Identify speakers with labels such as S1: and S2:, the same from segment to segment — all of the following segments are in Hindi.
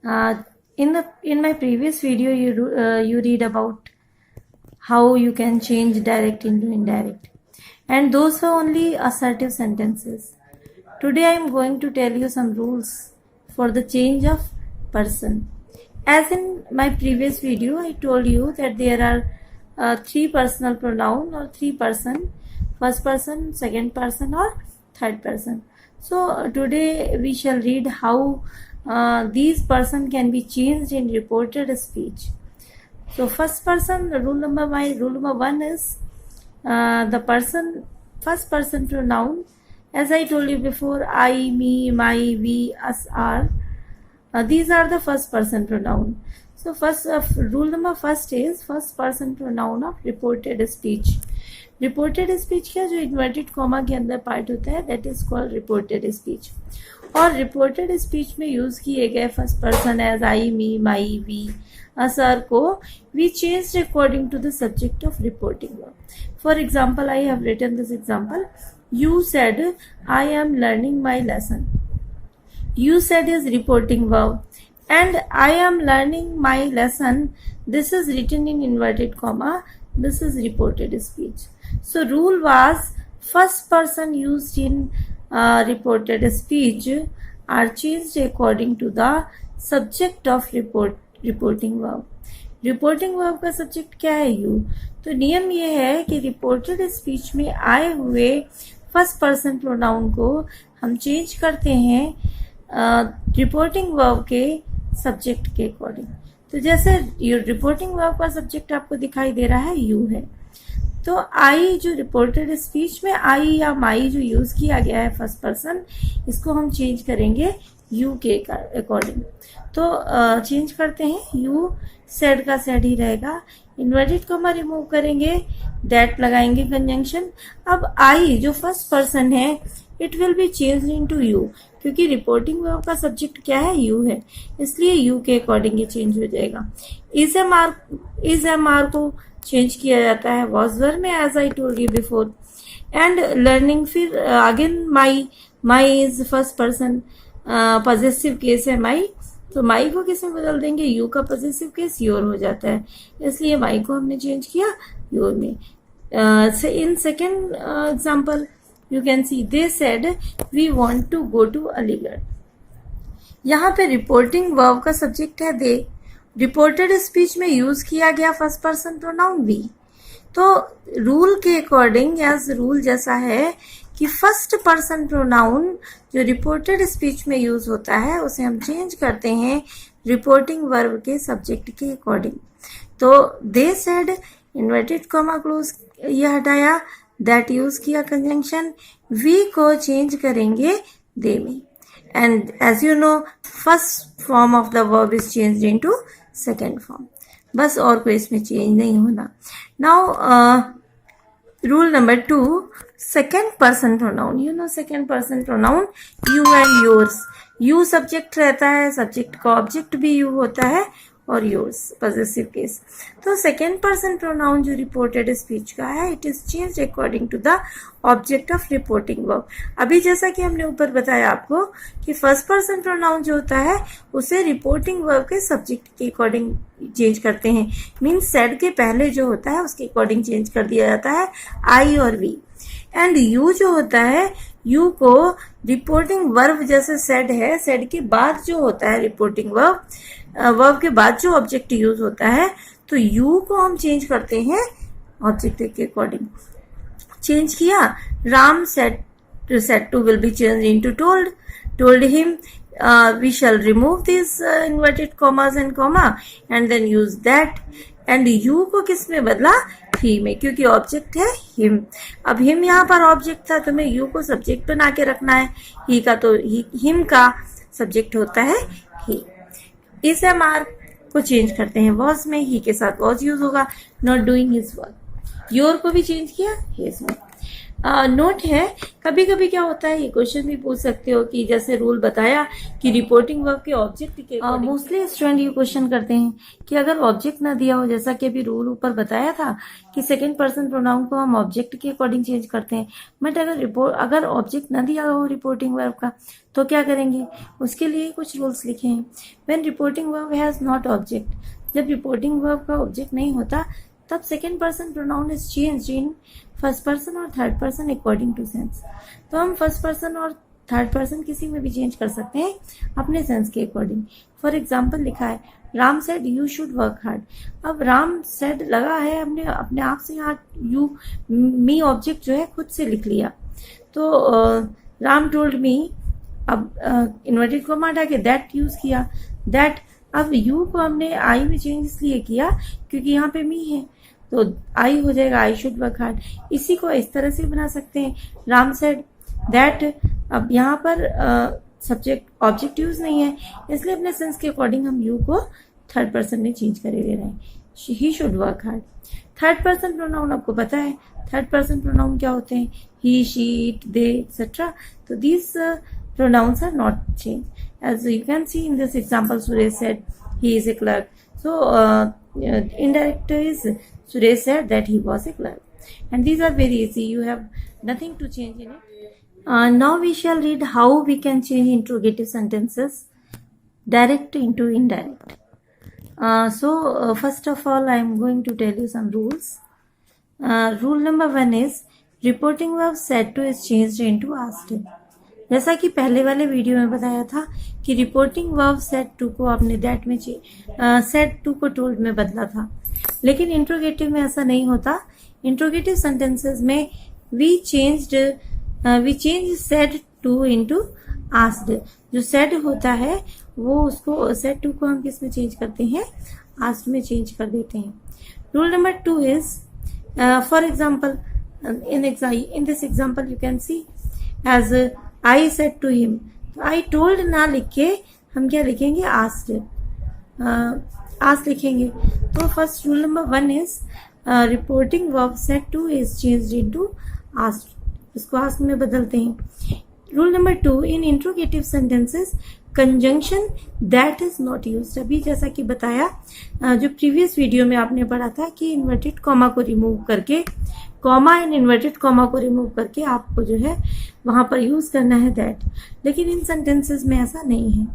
S1: Uh, in my previous video, you read about how you can change direct into indirect, and those were only assertive sentences. Today I am going to tell you some rules for the change of person. As in my previous video, I told you that there are three personal pronoun or three person: first person, second person, or third person. So today we shall read how these person can be changed in reported speech. So first person, rule number one is the first person pronoun. As I told you before, I, me, my, we, us, our. These are the first person pronoun. So rule number first is first person pronoun of reported speech. Reported speech का जो इन्वर्टेड कॉमा के अंदर पार्ट होता है that is called reported speech. और रिपोर्टेड स्पीच में यूज किए गए first person as I, me, my, we, असर को we change according to the subject of reporting verb. For example, I have written this example. You said, I am learning my lesson. You said is reporting verb. And I am learning my lesson. This is written in inverted comma. This is reported speech. So rule was first person used in reported speech are changed according to the subject of reporting verb. Reporting verb का सब्जेक्ट क्या है? यू. तो नियम ये है कि रिपोर्टेड स्पीच में आए हुए फर्स्ट पर्सन प्रोनाउन को हम चेंज करते हैं रिपोर्टिंग वर्ब के सब्जेक्ट के अकॉर्डिंग. तो जैसे रिपोर्टिंग वर्ब का सब्जेक्ट आपको दिखाई दे रहा है यू है, तो आई जो रिपोर्टेड स्पीच में आई या माई जो यूज किया गया है फर्स्ट पर्सन, इसको हम चेंज करेंगे यू के अकॉर्डिंग. तो चेंज करते हैं. यू सेड का सेड ही रहेगा. इन्वर्टेड कॉमा रिमूव करेंगे, दैट लगाएंगे कंजंक्शन. अब आई जो फर्स्ट पर्सन है it will be change into you, क्योंकि रिपोर्टिंग वर्ब का सब्जेक्ट क्या है? यू है, इसलिए यू के अकॉर्डिंग ये चेंज हो जाएगा. इज एम आर को चेंज किया जाता है वॉज वर्ब में, as I told you before. And learning, फिर again my is first person, possessive case है माई, तो माई को किस में बदल देंगे? यू का पॉजेसिव केस योर हो जाता है, इसलिए माई को हमने चेंज किया योर में. In second example you can see they said we want to go to Aligarh. यहाँ पे रिपोर्टिंग वर्ब का सब्जेक्ट है दे. रिपोर्टेड स्पीच में यूज किया गया फर्स्ट पर्सन प्रोनाउन वी. तो रूल के अकॉर्डिंग एज रूल जैसा है कि फर्स्ट पर्सन प्रोनाउन जो रिपोर्टेड स्पीच में यूज होता है उसे हम चेंज करते हैं रिपोर्टिंग वर्ब के सब्जेक्ट के अकॉर्डिंग. तो they said inverted comma close ये हटाया, दैट यूज किया कंजंक्शन, वी को चेंज करेंगे दे में. And as you know first form of the verb is changed into second form. बस और कोई इसमें चेंज नहीं होना. Now rule number 2, second person pronoun. You know second person pronoun you and yours. You subject रहता है, सब्जेक्ट का ऑब्जेक्ट भी यू होता है, और योर्स पॉजेसिव केस. तो सेकेंड पर्सन प्रोनाउन जो रिपोर्टेड स्पीच का है it is change according to the object of reporting verb. अभी जैसा कि हमने ऊपर बताया आपको कि फर्स्ट पर्सन प्रोनाउन जो होता है उसे रिपोर्टिंग वर्ब के सब्जेक्ट के अकॉर्डिंग चेंज करते हैं. मीन्स सेड के पहले जो होता है उसके अकॉर्डिंग चेंज कर दिया जाता है आई और वी. एंड यू जो होता है यू को रिपोर्टिंग वर्ब जैसे सेड है, सेड के बाद जो होता है रिपोर्टिंग वर्ब के बाद जो ऑब्जेक्ट यूज होता है, तो यू को हम चेंज करते हैं ऑब्जेक्ट के अकॉर्डिंग. चेंज किया, Ram said to will be changed into told him we shall remove these inverted commas and comma and then use that. And you को किस में बदला? ही में, क्योंकि ऑब्जेक्ट है हिम. अब हिम यहाँ पर ऑब्जेक्ट था, तो मैं यू को सब्जेक्ट बना के रखना है. ही का तो हिम का सब्जेक्ट होता है ही. इस एम आर को चेंज करते हैं वॉज में, ही के साथ वॉज यूज होगा, not doing his work. Your को भी चेंज किया हिज में. नोट है, कभी कभी क्या होता है, ये क्वेश्चन भी पूछ सकते हो कि जैसे रूल बताया कि रिपोर्टिंग वर्ब के ऑब्जेक्ट के मोस्टली स्टूडेंट ये क्वेश्चन करते हैं कि अगर ऑब्जेक्ट ना दिया हो, जैसा कि अभी रूल ऊपर बताया था कि सेकंड पर्सन प्रोनाउन को हम ऑब्जेक्ट के अकॉर्डिंग चेंज करते हैं, बट अगर ऑब्जेक्ट ना दिया हो रिपोर्टिंग वर्ब का तो क्या करेंगे, उसके लिए कुछ रूल्स लिखे हैं। When reporting verb has not object, जब रिपोर्टिंग वर्ब का ऑब्जेक्ट नहीं होता तब second person pronoun is changed in first person और third person according to sense. तो हम फर्स्ट पर्सन और थर्ड पर्सन किसी में भी चेंज कर सकते हैं अपने सेंस के अकॉर्डिंग। फॉर एग्जाम्पल लिखा है Ram said you should work hard. अब राम सेड लगा है, हमने अपने आप से यहाँ यू मी ऑब्जेक्ट जो है खुद से लिख लिया। तो राम टोल्ड मी, अब इन्वर्टेड कॉमा हटा के दैट यूज किया। दैट, अब यू को हमने आई में चेंज इसलिए किया क्योंकि यहाँ पे मी है, तो आई हो जाएगा आई शुड वर्क हार्ड। इसी को इस तरह से बना सकते हैं, राम सेड दैट। अब यहाँ पर सब्जेक्ट ऑब्जेक्ट यूज नहीं है, इसलिए अपने सेंस के अकॉर्डिंग हम यू को थर्ड पर्सन में चेंज करे दे रहे हैं, he should work hard. Third person pronoun आपको पता है, थर्ड पर्सन प्रोनाउन क्या होते हैं, ही, शी, इट, दे एक्सेट्रा। तो these pronouns are not changed. As you can see in this example, Suresh said he is a clerk. So indirect is Suresh said that he was a clerk. And these are very easy. You have nothing to change in it. Now we shall read how we can change interrogative sentences direct into indirect. First of all, I am going to tell you some rules. Rule number 1 is reporting verb said to is changed into asked. जैसा कि पहले वाले वीडियो में बताया था कि रिपोर्टिंग वर्ब सेड टू को आपने दैट में सेड टू को टोल्ड में बदला था, लेकिन इंट्रोगेटिव में ऐसा नहीं होता। इंट्रोगेटिव सेंटेंसेस में we change said to into asked. जो सेड होता है वो उसको सेड टू को हम किस में चेंज करते हैं, आस्क्ड में चेंज कर देते हैं। Rule number 2 is for example in this example you can see as I said to him, तो I told ना लिख के हम क्या लिखेंगे, asked, asked लिखेंगे। तो first rule number 1 is reporting verb said to is changed into asked, इसको asked में बदलते हैं। Rule number 2, in interrogative sentences conjunction that is not used. अभी जैसा कि बताया जो प्रीवियस वीडियो में आपने पढ़ा था कि इन्वर्टेड कॉमा को रिमूव करके, कॉमा एंड इन्वर्टेड कॉमा को रिमूव करके आपको जो है वहां पर यूज करना है दैट, लेकिन इन सेंटेंसेस में ऐसा नहीं है।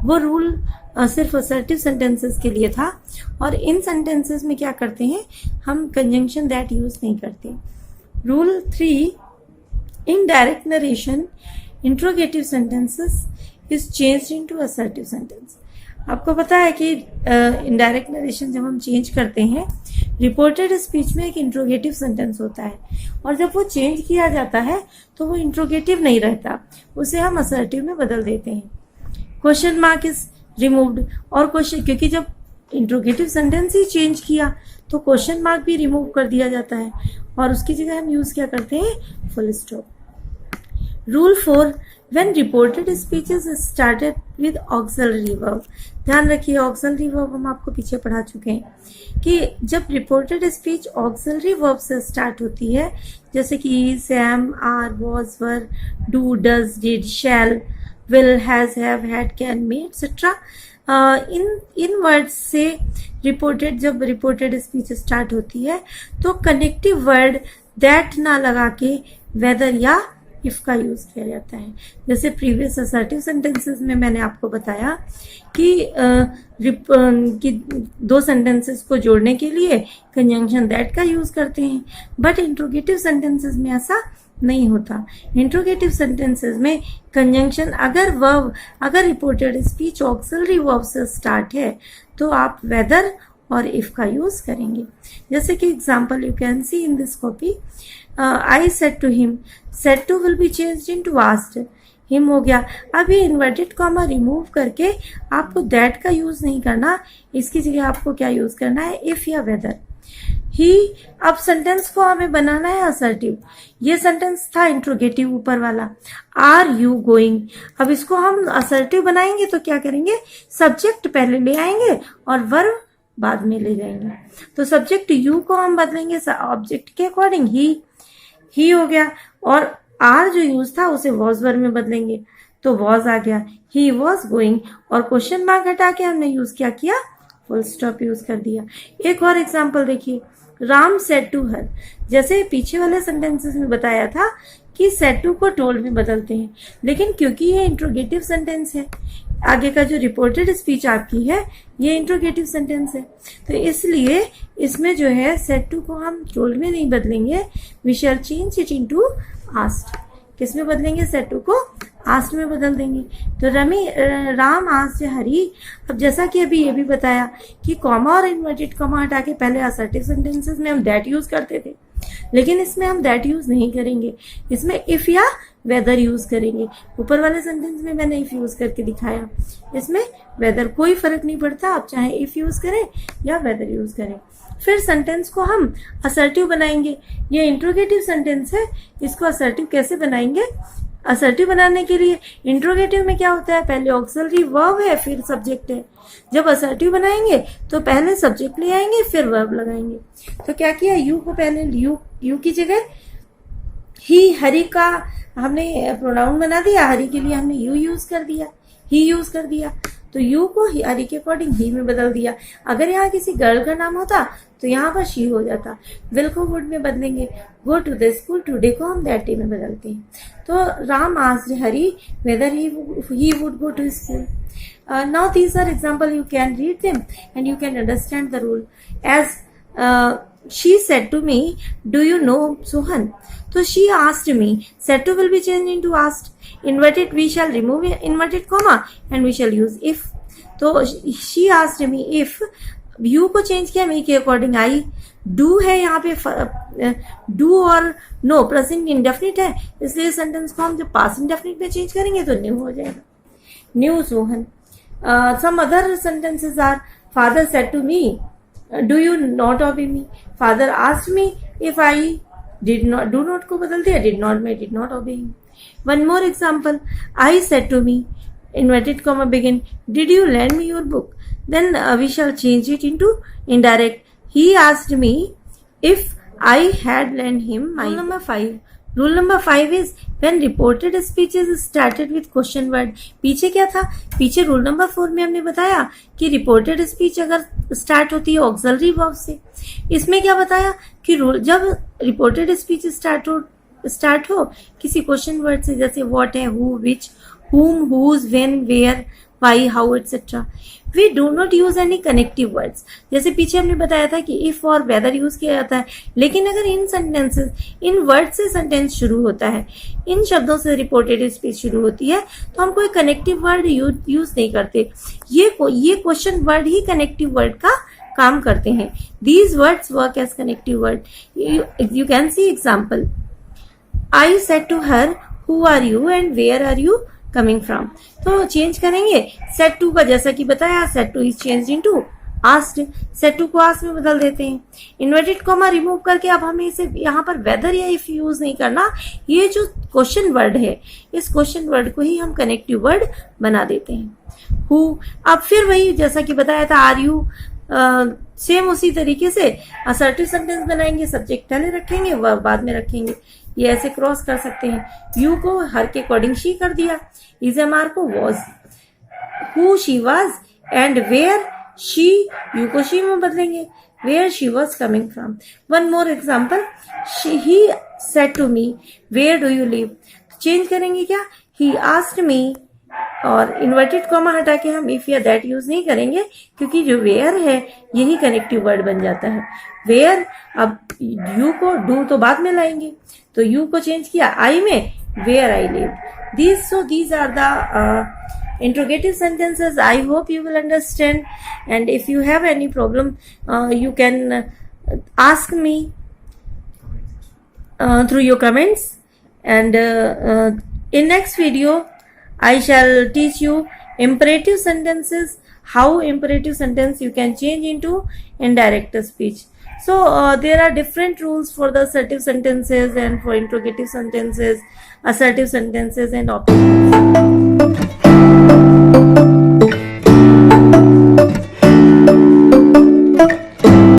S1: वो रूल सिर्फ असर्टिव सेंटेंसेस के लिए था, और इन सेंटेंसेस में क्या करते हैं, हम कंजंक्शन दैट यूज नहीं करते। Rule 3, in direct narration interrogative sentences is changed into assertive sentence. आपको पता है कि इनडायरेक्ट नरेशन जब हम चेंज करते हैं, रिपोर्टेड स्पीच में एक इंट्रोगेटिव सेंटेंस होता है, और जब वो चेंज किया जाता है तो वो इंट्रोगेटिव नहीं रहता, उसे हम असर्टिव में बदल देते हैं। क्वेश्चन मार्क इज रिमूव्ड, और क्वेश्चन, क्योंकि जब इंट्रोगेटिव सेंटेंस ही चेंज किया तो क्वेश्चन मार्क भी रिमूव कर दिया जाता है, और उसकी जगह हम यूज क्या करते हैं, full stop. Rule 4, when reported speeches started with auxiliary verb। ध्यान रखिए, ऑक्सिलरी वर्ब हम आपको पीछे पढ़ा चुके हैं कि जब रिपोर्टेड स्पीच ऑक्सिलरी वर्ब से स्टार्ट होती है, जैसे कि am, are, was, were, do, does, did, shall, will, has, have, had, can, may etcetera, इन वर्ड्स से रिपोर्टेड, जब रिपोर्टेड स्पीच स्टार्ट होती है तो कनेक्टिव वर्ड दैट ना लगा के वेदर या इफ का यूज किया जाता है। जैसे प्रीवियस असर्टिव सेंटेंसेस में मैंने आपको बताया कि दो सेंटेंसेस को जोड़ने के लिए कंजंक्शन दैट का यूज करते हैं, बट इंट्रोगेटिव सेंटेंसेस में ऐसा नहीं होता। इंट्रोगेटिव सेंटेंसेस में कंजंक्शन, अगर रिपोर्टेड स्पीच ऑक्सिलरी वर्ब से स्टार्ट है तो आप वेदर और इफ का यूज करेंगे। जैसे कि example you can see in this copy, I said to him, said to will be changed into asked, him हो गया। अब ये इन्वर्टेड कॉमा रिमूव करके आपको दैट का यूज नहीं करना, इसकी जगह आपको क्या यूज करना है, इफ या वेदर। ही, अब सेंटेंस को हमें बनाना है असर्टिव। ये सेंटेंस था इंट्रोगेटिव ऊपर वाला, आर यू गोइंग। अब इसको हम असर्टिव बनाएंगे तो क्या करेंगे, सब्जेक्ट पहले ले आएंगे और वर्ब बाद में ले जाएंगे। तो सब्जेक्ट यू को हम बदलेंगे ऑब्जेक्ट के अकॉर्डिंग, ही, ही हो गया, और आर जो यूज था उसे वॉज वर्ब में बदलेंगे तो वॉज आ गया, ही वॉज गोइंग, और क्वेश्चन मार्क हटा के हमने यूज क्या किया, फुल स्टॉप यूज कर दिया। एक और एग्जांपल देखिए, राम सेड टू हर, जैसे पीछे वाले सेंटेंसेस में बताया था कि सेड टू को टोल्ड में बदलते हैं, लेकिन क्योंकि ये इंट्रोगेटिव सेंटेंस है, आगे का जो रिपोर्टेड स्पीच आपकी है ये इंट्रोगेटिव सेंटेंस है, तो इसलिए इसमें जो है सेड टू को हम टोल्ड में नहीं बदलेंगे, we shall change it into asked. किस में बदलेंगे, सेड टू को आस्क्ड में बदल देंगे। तो राम आस्क्ड हरी, अब जैसा कि अभी ये भी बताया कि कॉमा और इन्वर्टेड कॉमा हटा के पहले असर्टिव सेंटेंसेस में हम दैट यूज करते थे, लेकिन इसमें हम दैट यूज नहीं करेंगे, इसमें इफ या वेदर यूज करेंगे। ऊपर वाले सेंटेंस में मैंने इफ यूज करके दिखाया, इसमें वेदर, कोई फर्क नहीं पड़ता, आप चाहे इफ यूज करें या वेदर यूज करें। फिर सेंटेंस को हम असर्टिव बनाएंगे, ये इंट्रोगेटिव सेंटेंस है, इसको असर्टिव कैसे बनाएंगे, असर्टिव बनाने के लिए इंट्रोगेटिव में क्या होता है, पहले ऑक्सिलरी वर्ब है फिर सब्जेक्ट है, जब असर्टिव बनाएंगे तो पहले सब्जेक्ट ले आएंगे फिर वर्ब लगाएंगे। तो क्या किया, यू को पहले यू की जगह ही, हरी का हमने प्रोनाउन बना दिया, हरी के लिए हमने यू यूज कर दिया, ही यूज कर दिया, तो यू को हरी के अकॉर्डिंग ही में बदल दिया। अगर यहाँ किसी गर्ल का नाम होता तो यहाँ पर शी हो जाता। विल को वुड में बदलेंगे, go to the school, today को हम दैट डे में बदलते हैं। तो Ram asked Hari whether he would go to school. Now these are example, you can read them and you can understand the rule. As she said to me, do you know Sohan? So she asked me, said to will be changed into asked, inverted we shall remove inverted comma and we shall use if. तो she asked me if, you को चेंज किया me के अकॉर्डिंग, आई डू है यहाँ पे, डू और नो प्रेजेंट इंडेफिनिट है, इसलिए सेंटेंस को हम जब पास्ट इंडेफिनिट में चेंज करेंगे तो न्यू हो जाएगा, new Sohan. Some other sentences are, father said to me, do you not obey me? Father asked me if I did not, do not को बदल दिया, did not में did not obey him. One more example, I said to me, inverted comma begin, did you lend me your book? Then we shall change it into indirect. He asked me if I had lent him my. Rule number 5. Rule number 5 is when reported speeches started with question word. पीछे क्या था, पीछे रूल नंबर 4 में हमने बताया कि रिपोर्टेड स्पीच अगर स्टार्ट होती है ऑक्सिलरी वर्ब से, इसमें क्या बताया कि रूल जब रिपोर्टेड स्पीच स्टार्ट हो किसी क्वेश्चन वर्ड से, जैसे व्हाट है, who, which, whom, whose, when, where, why, how, etc. We do not use any connective words. जैसे पीछे हमने बताया था कि if और whether यूज किया जाता है, लेकिन अगर इन सेंटेंसेस, इन वर्ड से सेंटेंस शुरू होता है, इन शब्दों से रिपोर्टेड स्पीच शुरू होती है, तो हम कोई कनेक्टिव वर्ड यूज नहीं करते। ये क्वेश्चन वर्ड ही कनेक्टिव वर्ड का काम करते हैं। These words work as connective word. You can see example. I said to her, who are you and where are you coming from? तो चेंज करेंगे, सेट टू का जैसा कि बताया, said to is change into asked, said to को आस्क्ड में बदल देते हैं। इन्वर्टेड कॉमा रिमूव करके अब हमें इसे यहाँ पर वेदर या इफ यूज नहीं करना, ये जो क्वेश्चन वर्ड है इस क्वेश्चन वर्ड को ही हम कनेक्टिव वर्ड बना देते हैं। हु, अब फिर वही जैसा कि बताया था, आर यू, सेम उसी तरीके से असर्टिव सेंटेंस बनाएंगे, सब्जेक्ट पहले रखेंगे, वर्ब बाद में रखेंगे, ये ऐसे क्रॉस कर सकते हैं। यू को हर के अकॉर्डिंग शी कर दिया, इज एम आर को was, who she was, and where she, you को शी में बदलेंगे, where she was coming from. One more example, he said to me where do you live, change करेंगे क्या, ही आस्क्ड मी, और इन्वर्टेड कॉमा हटा के हम इफ या दैट यूज नहीं करेंगे, क्योंकि जो वेयर है यही कनेक्टिव वर्ड बन जाता है। वेयर, अब यू को डू तो बाद में लाएंगे, तो यू को चेंज किया आई में, where I live. These are the interrogative sentences. I hope you will understand, and if you have any problem you can ask me through your comments, and in next video I shall teach you imperative sentences, how imperative sentence you can change into indirect speech. So there are different rules for the assertive sentences and for interrogative sentences, assertive sentences and operative.